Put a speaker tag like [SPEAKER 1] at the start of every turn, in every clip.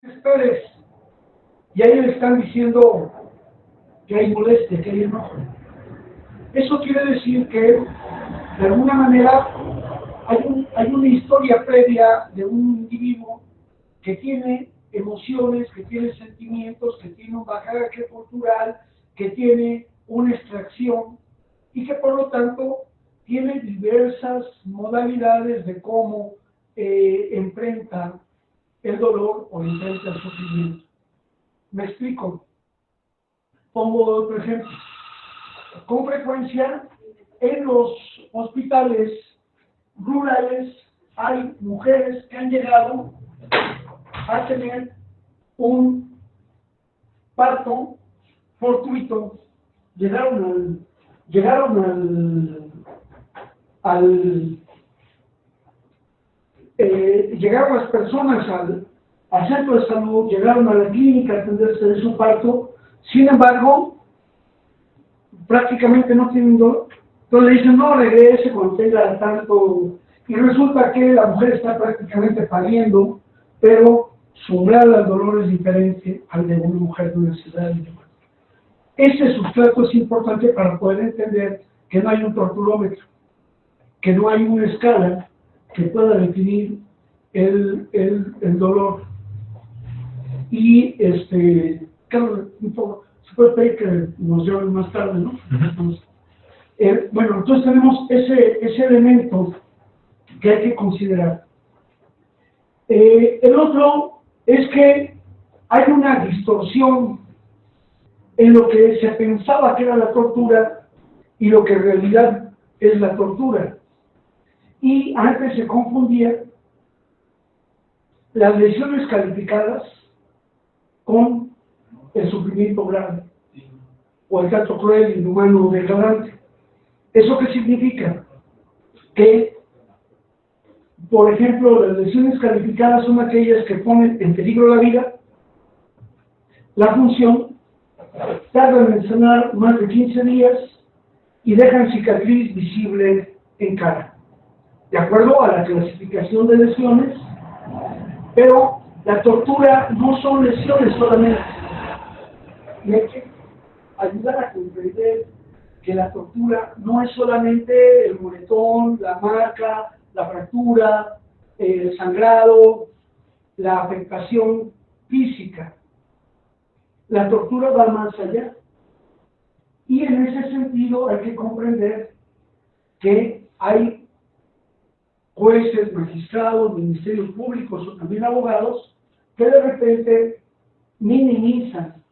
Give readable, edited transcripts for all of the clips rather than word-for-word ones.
[SPEAKER 1] esperes. Y ahí le están diciendo que hay molestia, que hay enojo. Eso quiere decir que, de alguna manera, hay una historia previa de un individuo que tiene emociones, que tiene sentimientos, que tiene un bagaje cultural, que tiene una extracción y que por lo tanto tiene diversas modalidades de cómo enfrenta el dolor o enfrenta el sufrimiento. Me explico. Pongo otro ejemplo. Con frecuencia en los hospitales rurales hay mujeres que han llegado a tener un parto fortuito, llegaron las personas al centro de salud, llegaron a la clínica a atenderse de su parto, sin embargo, prácticamente no tienen dolor. Entonces le dicen, no, regrese cuando tenga tanto, y resulta que la mujer está prácticamente pariendo, pero su umbral al dolor es diferente al de una mujer de una ciudad y demás. Ese sustrato es importante para poder entender que no hay un torturómetro, que no hay una escala que pueda definir el dolor. Y, claro, se puede pedir que nos lleven más tarde, ¿no? Entonces, bueno, entonces tenemos ese elemento que hay que considerar. El otro es que hay una distorsión en lo que se pensaba que era la tortura y lo que en realidad es la tortura. Y antes se confundía las lesiones calificadas con el sufrimiento grave o el trato cruel, inhumano o degradante. ¿Eso qué significa? Que, por ejemplo, las lesiones calificadas son aquellas que ponen en peligro la vida, la función, tardan en sanar más de 15 días y dejan cicatriz visible en cara, de acuerdo a la clasificación de lesiones, pero la tortura no son lesiones solamente. Y hay que ayudar a comprender que la tortura no es solamente el moretón, la marca, la fractura, el sangrado, la afectación física. La tortura va más allá. Y en ese sentido hay que comprender que hay jueces, magistrados, ministerios públicos o también abogados que de repente minimizan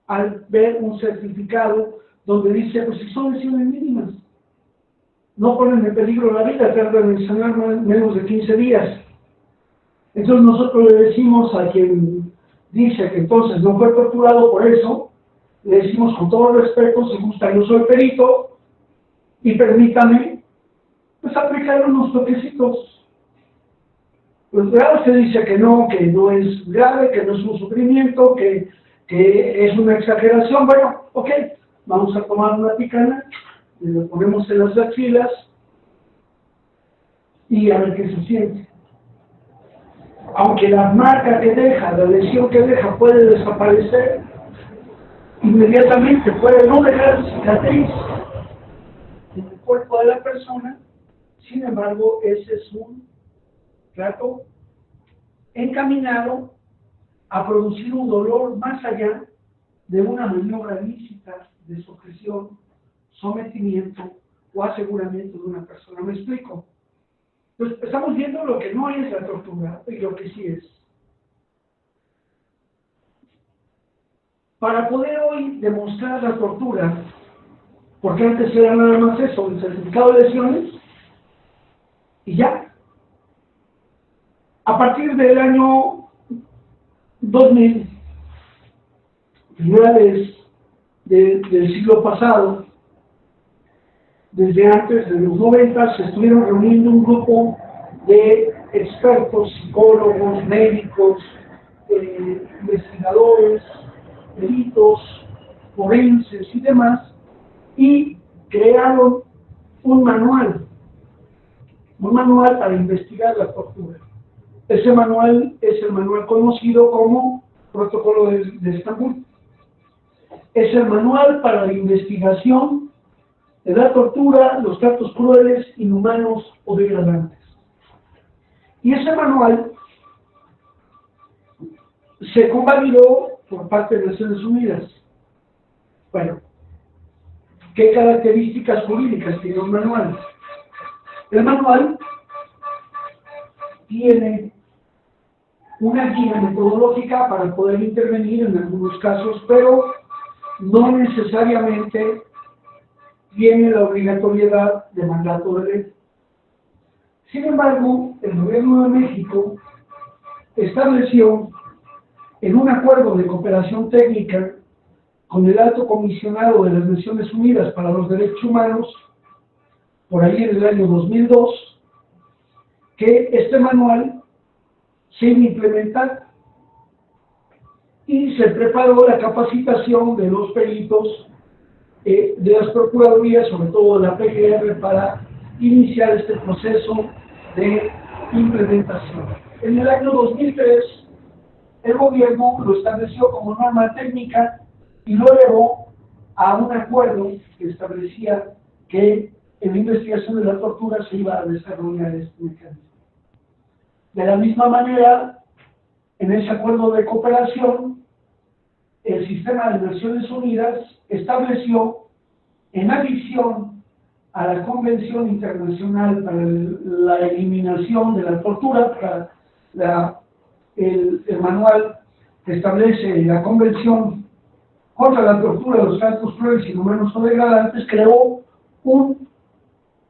[SPEAKER 1] al ver un certificado donde dice, pues si son lesiones mínimas, no ponen en peligro la vida, tardan en sanar menos de 15 días. Entonces nosotros le decimos a quien dice que entonces no fue torturado por eso, le decimos con todo respeto, si gusta, yo soy perito, y permítame, pues aplicar unos toquecitos. Pues grave se dice que no es grave, que no es un sufrimiento, que es una exageración. Bueno, ok, vamos a tomar una picana, le ponemos en las axilas y a ver qué se siente. Aunque la marca que deja, la lesión que deja puede desaparecer, inmediatamente puede no dejar cicatriz en el cuerpo de la persona, sin embargo, ese es un trato encaminado a producir un dolor más allá de una maniobra lícita de sujeción, sometimiento o aseguramiento de una persona. ¿Me explico? Entonces, estamos viendo lo que no es la tortura y lo que sí es. Para poder hoy demostrar la tortura, porque antes era nada más eso, el certificado de lesiones, y ya. A partir del año 2000, finales del siglo pasado, desde antes de los 90, se estuvieron reuniendo un grupo de expertos, psicólogos, médicos, investigadores, peritos, forenses y demás, y crearon un manual para investigar la tortura. Ese manual es el manual conocido como Protocolo de Estambul. Es el manual para la investigación de la tortura, los tratos crueles, inhumanos o degradantes. Y ese manual se convalidó por parte de Naciones Unidas. Bueno, ¿qué características jurídicas tiene un manual? El manual tiene una guía metodológica para poder intervenir en algunos casos, pero no necesariamente tiene la obligatoriedad de mandato de ley. Sin embargo, el Gobierno de México estableció en un acuerdo de cooperación técnica con el Alto Comisionado de las Naciones Unidas para los Derechos Humanos, por ahí en el año 2002, que este manual se iba a implementar y se preparó la capacitación de los peritos de las procuradurías, sobre todo de la PGR, para iniciar este proceso de implementación. En el año 2003, el gobierno lo estableció como norma técnica y lo elevó a un acuerdo que establecía que en la investigación de la tortura se iba a desarrollar este mecanismo. De la misma manera, en ese acuerdo de cooperación, el sistema de Naciones Unidas estableció, en adición a la Convención Internacional para la Eliminación de la Tortura, para el manual que establece la Convención contra la Tortura, los tratos crueles, inhumanos o degradantes, creó un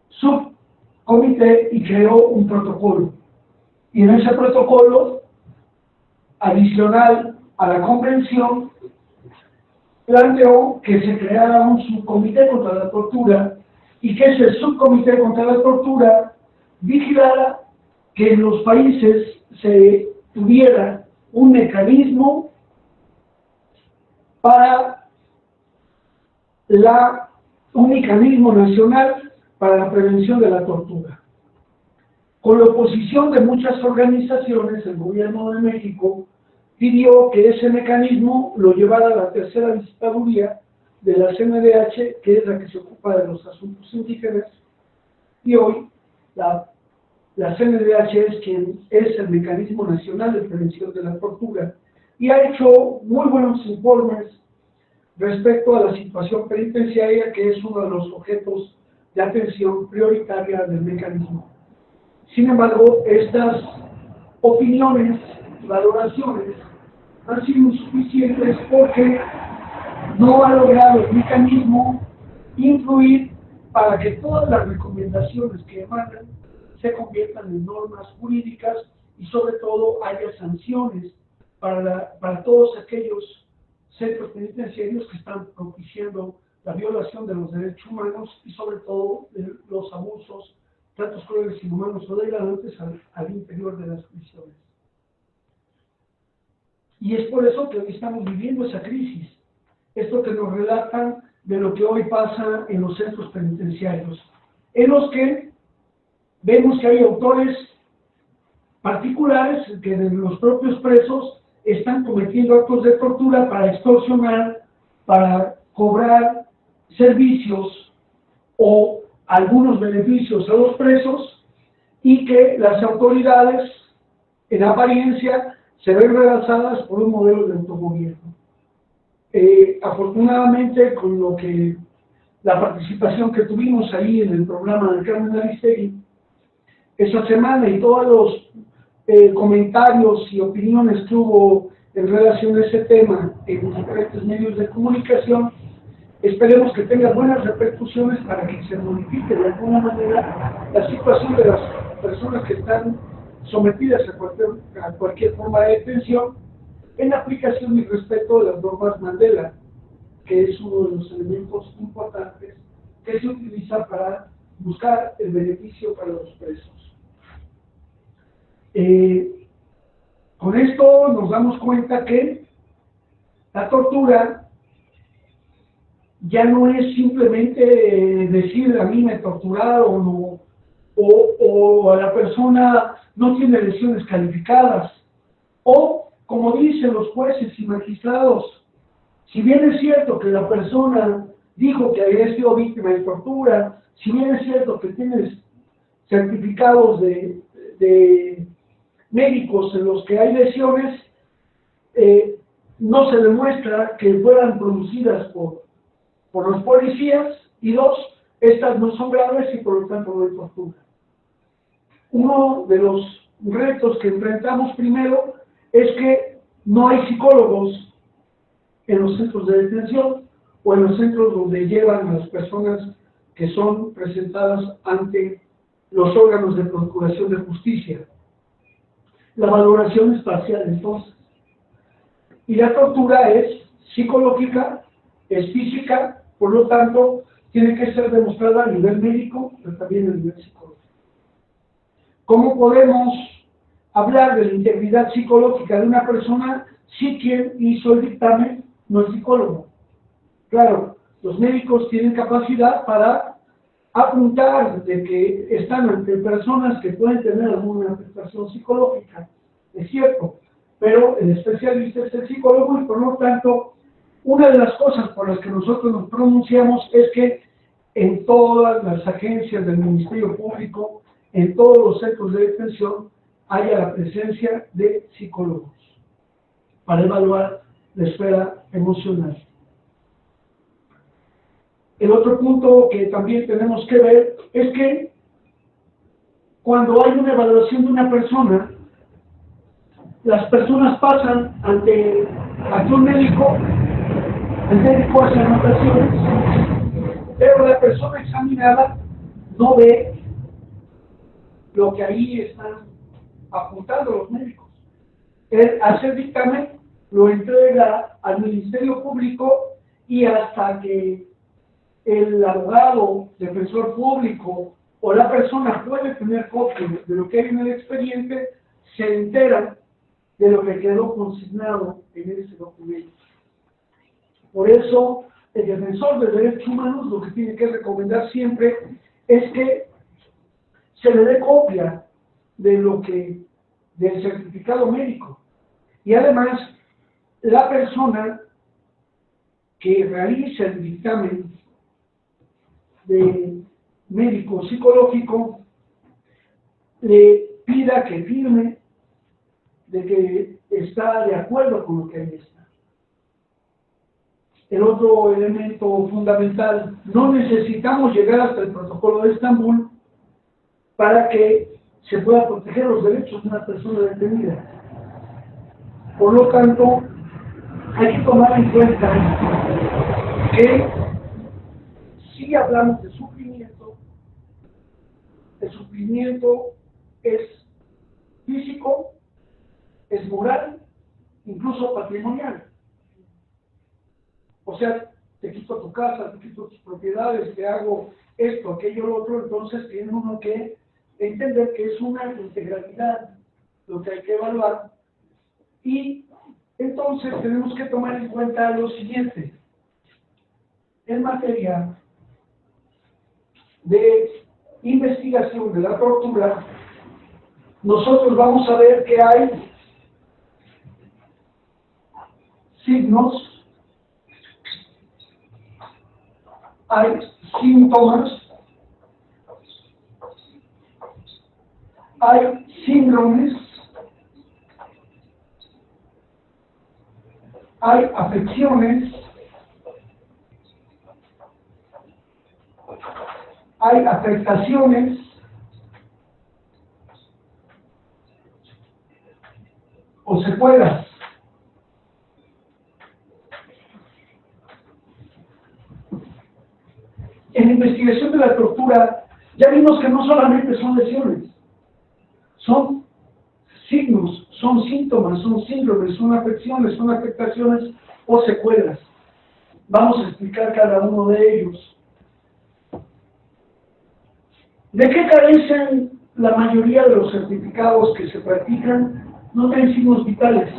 [SPEAKER 1] subcomité y creó un protocolo. Y en ese protocolo, adicional a la Convención, planteó que se creara un subcomité contra la tortura y que ese subcomité contra la tortura vigilara que en los países se tuviera un mecanismo un mecanismo nacional para la prevención de la tortura. Con la oposición de muchas organizaciones, el Gobierno de México pidió que ese mecanismo lo llevara a la tercera visitaduría de la CNDH, que es la que se ocupa de los asuntos indígenas, y hoy la CNDH es el Mecanismo Nacional de Prevención de la Tortura, y ha hecho muy buenos informes respecto a la situación penitenciaria, que es uno de los objetos de atención prioritaria del mecanismo. Sin embargo, estas opiniones y valoraciones han sido insuficientes porque no ha logrado el mecanismo influir para que todas las recomendaciones que emanan se conviertan en normas jurídicas y sobre todo haya sanciones para todos aquellos centros penitenciarios que están propiciando la violación de los derechos humanos y sobre todo de los abusos, tratos crueles, inhumanos o degradantes al interior de las prisiones. Y es por eso que hoy estamos viviendo esa crisis. Esto que nos relatan de lo que hoy pasa en los centros penitenciarios, en los que vemos que hay autores particulares que de los propios presos están cometiendo actos de tortura para extorsionar, para cobrar servicios o algunos beneficios a los presos, y que las autoridades, en apariencia, se ven rebasadas por un modelo de autogobierno. Afortunadamente, con la participación que tuvimos ahí en el programa de Carmen Aristegui esa semana y todos los comentarios y opiniones que hubo en relación a ese tema en diferentes medios de comunicación, esperemos que tenga buenas repercusiones para que se modifique de alguna manera la situación de las personas que están sometidas a cualquier forma de detención, en aplicación y respeto de las normas Mandela, que es uno de los elementos importantes que se utiliza para buscar el beneficio para los presos. Con esto nos damos cuenta que la tortura ya no es simplemente decir a mí me torturaron o la persona no tiene lesiones calificadas, o, como dicen los jueces y magistrados, si bien es cierto que la persona dijo que había sido víctima de tortura, si bien es cierto que tienes certificados de médicos en los que hay lesiones, no se demuestra que fueran producidas por los policías, y dos, estas no son graves y por lo tanto no hay tortura. Uno de los retos que enfrentamos primero es que no hay psicólogos en los centros de detención o en los centros donde llevan a las personas que son presentadas ante los órganos de procuración de justicia. La valoración es parcial, entonces. Y la tortura es psicológica, es física, por lo tanto, tiene que ser demostrada a nivel médico, pero también a nivel psicológico. ¿Cómo podemos hablar de la integridad psicológica de una persona si quien hizo el dictamen no es psicólogo? Claro, los médicos tienen capacidad para apuntar de que están ante personas que pueden tener alguna afectación psicológica, es cierto, pero el especialista es el psicólogo y por lo tanto, una de las cosas por las que nosotros nos pronunciamos es que en todas las agencias del Ministerio Público, en todos los centros de detención, haya la presencia de psicólogos para evaluar la esfera emocional. El otro punto que también tenemos que ver es que cuando hay una evaluación de una persona, las personas pasan ante un médico, el médico hace anotaciones, pero la persona examinada no ve lo que ahí están apuntando los médicos. Él hace el dictamen, lo entrega al Ministerio Público y hasta que el abogado, defensor público o la persona puede tener copia de lo que hay en el expediente, se entera de lo que quedó consignado en ese documento. Por eso, el defensor de derechos humanos lo que tiene que recomendar siempre es que se le dé copia del certificado médico. Y además, la persona que realiza el dictamen de médico psicológico le pida que firme de que está de acuerdo con lo que ahí está. El otro elemento fundamental, no necesitamos llegar hasta el protocolo de Estambul para que se pueda proteger los derechos de una persona detenida. Por lo tanto, hay que tomar en cuenta que si hablamos de sufrimiento, el sufrimiento es físico, es moral, incluso patrimonial. O sea, te quito tu casa, te quito tus propiedades, te hago esto, aquello, lo otro, entonces tiene uno que entender que es una integralidad lo que hay que evaluar. Y entonces tenemos que tomar en cuenta lo siguiente. En materia de investigación de la tortura, nosotros vamos a ver que hay signos, hay síntomas, hay síndromes, hay afecciones, hay afectaciones, o secuelas. En la investigación de la tortura, ya vimos que no solamente son lesiones, son signos, son síntomas, son síndromes, son afecciones, son afectaciones o secuelas. Vamos a explicar cada uno de ellos. ¿De qué carecen la mayoría de los certificados que se practican? No tienen signos vitales.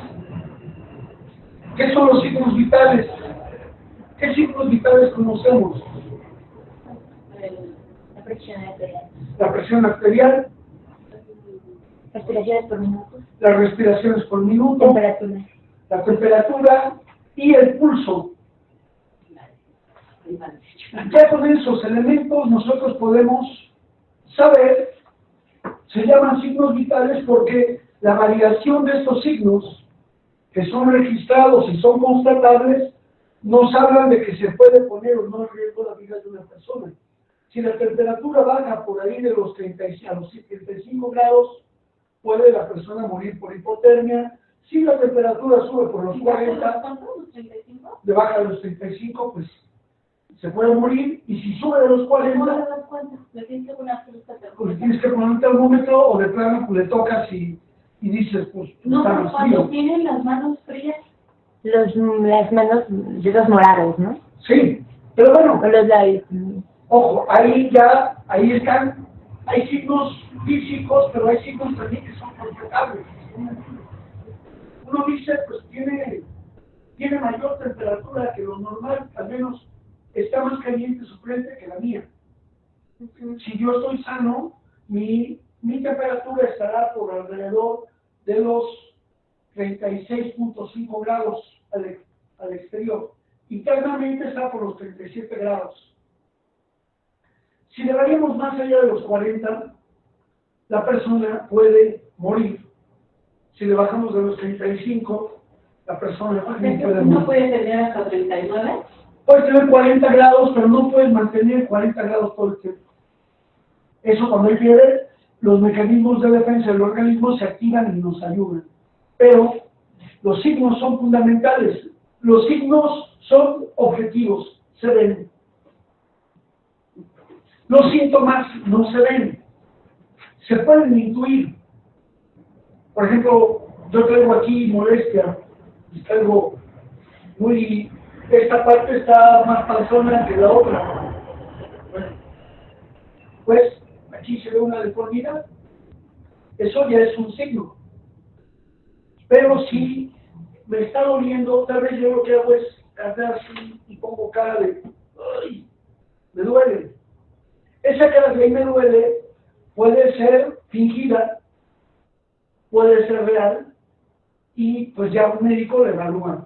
[SPEAKER 1] ¿Qué son los signos vitales? ¿Qué signos vitales conocemos?
[SPEAKER 2] presión arterial.
[SPEAKER 1] La presión arterial,
[SPEAKER 2] Respiraciones por minuto.
[SPEAKER 1] las respiraciones por minuto,
[SPEAKER 2] Temperatura.
[SPEAKER 1] la temperatura y el pulso. Ya con esos elementos nosotros podemos saber, se llaman signos vitales porque la variación de estos signos, que son registrados y son constatables, nos hablan de que se puede poner o no en riesgo la vida de una persona. Si la temperatura baja por ahí de los 35 a los 75 grados, puede la persona morir por hipotermia. Si la temperatura sube por los 40, de baja de los 35, pues se puede morir. Y si sube de los 40,
[SPEAKER 2] ¿Le tienes que poner
[SPEAKER 1] pues tienes que poner un termómetro o de plano pues le tocas y dices, pues
[SPEAKER 2] no,
[SPEAKER 1] está más
[SPEAKER 2] cuando
[SPEAKER 1] frío.
[SPEAKER 2] tienen las manos frías. Las manos, dedos morados, ¿no?
[SPEAKER 1] Sí, pero bueno,
[SPEAKER 2] O los labios.
[SPEAKER 1] ojo, ahí están, hay signos físicos, pero hay signos también que son constatables. Uno dice, pues tiene mayor temperatura que lo normal, al menos está más caliente su frente que la mía. Si yo estoy sano, mi temperatura estará por alrededor de los 36.5 grados al exterior. Internamente está por los 37 grados. Si le variamos más allá de los 40, la persona puede morir. Si le bajamos de los 35, la persona también puede morir.
[SPEAKER 2] ¿No puede tener hasta 39?
[SPEAKER 1] Puedes tener 40 grados, pero no puedes mantener 40 grados todo el tiempo. Eso cuando hay fiebre, los mecanismos de defensa del organismo se activan y nos ayudan. Pero los signos son fundamentales. Los signos son objetivos, se ven. Los síntomas no se ven, se pueden intuir. Por ejemplo, yo traigo aquí molestia, y traigo esta parte está más panzona que la otra. Bueno, pues aquí se ve una deformidad, eso ya es un signo. Pero si me está doliendo, tal vez yo lo que hago es andar así y pongo cara de, ¡ay! Me duele. Esa cara de ahí me duele puede ser fingida, puede ser real, y pues ya un médico le evalúa.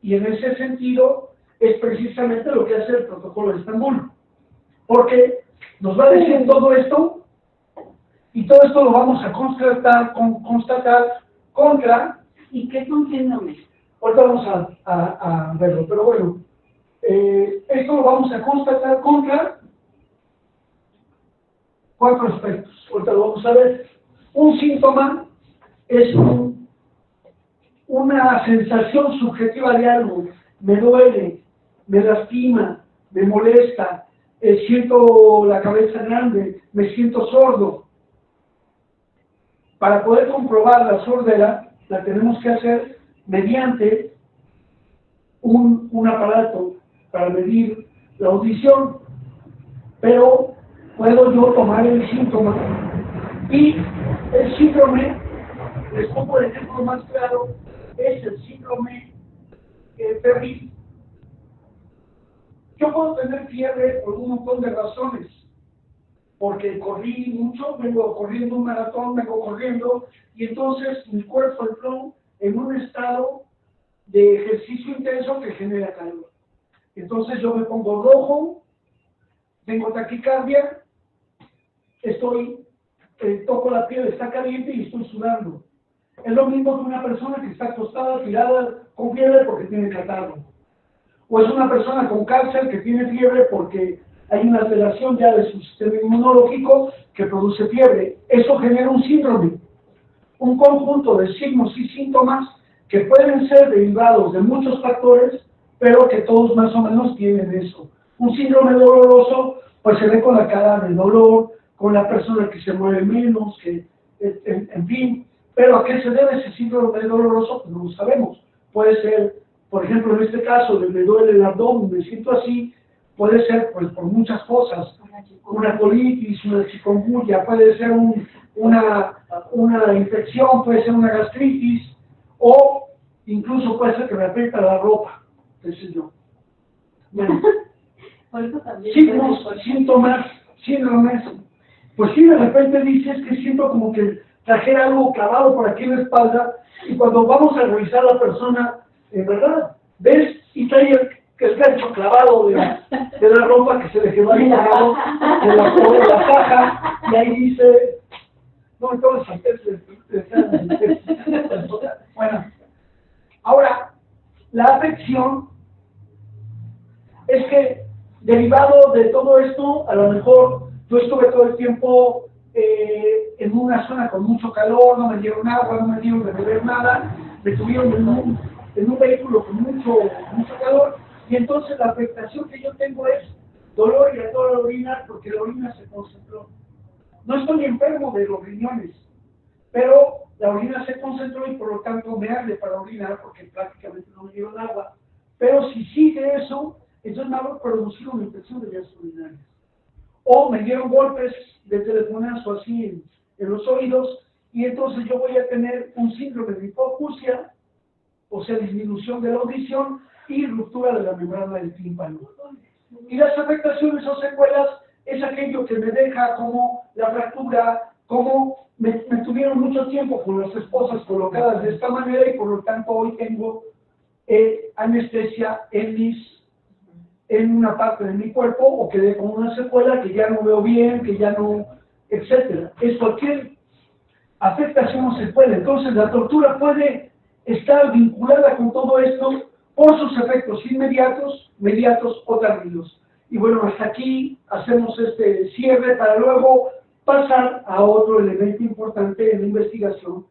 [SPEAKER 1] Y en ese sentido es precisamente lo que hace el protocolo de Estambul, porque nos va a decir todo esto, y todo esto lo vamos a constatar contra.
[SPEAKER 2] ¿Y qué son síndromes?
[SPEAKER 1] Ahorita vamos a verlo, pero bueno, esto lo vamos a constatar contra 4 aspectos. Ahorita lo vamos a ver. Un síntoma es una sensación subjetiva de algo. Me duele, me lastima, me molesta, siento la cabeza grande, me siento sordo. Para poder comprobar la sordera, la tenemos que hacer mediante un aparato para medir la audición, pero puedo yo tomar el síntoma y el síndrome, les pongo el ejemplo más claro, es el síndrome febril. Yo puedo tener fiebre por un montón de razones, porque corrí mucho, vengo corriendo un maratón, vengo corriendo, y entonces mi cuerpo entró en un estado de ejercicio intenso que genera calor. Entonces yo me pongo rojo, tengo taquicardia, toco la piel, está caliente y estoy sudando. Es lo mismo que una persona que está acostada, tirada, con fiebre porque tiene catarro. O es una persona con cáncer que tiene fiebre porque hay una alteración ya de su sistema inmunológico que produce fiebre. Eso genera un síndrome, un conjunto de signos y síntomas que pueden ser derivados de muchos factores, pero que todos más o menos tienen eso. Un síndrome doloroso, pues se ve con la cara de dolor, con la persona que se mueve menos, en fin. Pero ¿a qué se debe ese síndrome doloroso? Pues no lo sabemos. Puede ser, por ejemplo, en este caso, me duele el abdomen, me siento así, puede ser pues por muchas cosas, una colitis, una chikungunya, puede ser una infección, puede ser una gastritis, o incluso puede ser que me aprieta la ropa, qué sé yo. Bueno, signos, síndromes, pues sí, de repente dices que siento como que trajera algo clavado por aquí en la espalda, y cuando vamos a revisar a la persona, en verdad, ves y trae el gancho clavado de la ropa que se le quedó ahí pegado, de la caja, y ahí dice, no, entonces, bueno, ahora, la afección es que, derivado de todo esto, a lo mejor yo estuve todo el tiempo en una zona con mucho calor, no me dieron agua, no me dieron de beber nada, me tuvieron en un vehículo con mucho calor, y entonces la afectación que yo tengo es dolor y a toda la orina, porque la orina se concentró. No estoy enfermo de los riñones, pero la orina se concentró y por lo tanto me arde para orinar, porque prácticamente no me dieron agua. Pero si sigue eso, entonces me va a producir una infección de vías urinarias. O me dieron golpes de telefonazo así en los oídos, y entonces yo voy a tener un síndrome de hipoacusia, o sea, disminución de la audición y ruptura de la membrana del tímpano. Y las afectaciones o secuelas es aquello que me deja como la fractura, como me tuvieron mucho tiempo con las esposas colocadas de esta manera, y por lo tanto hoy tengo anestesia en una parte de mi cuerpo, o quedé con una secuela que ya no veo bien, que ya no, etcétera. Es cualquier afectación o secuela. Entonces la tortura puede estar vinculada con todo esto por sus efectos inmediatos, mediatos o tardíos. Y bueno, hasta aquí hacemos este cierre para luego pasar a otro elemento importante en la investigación,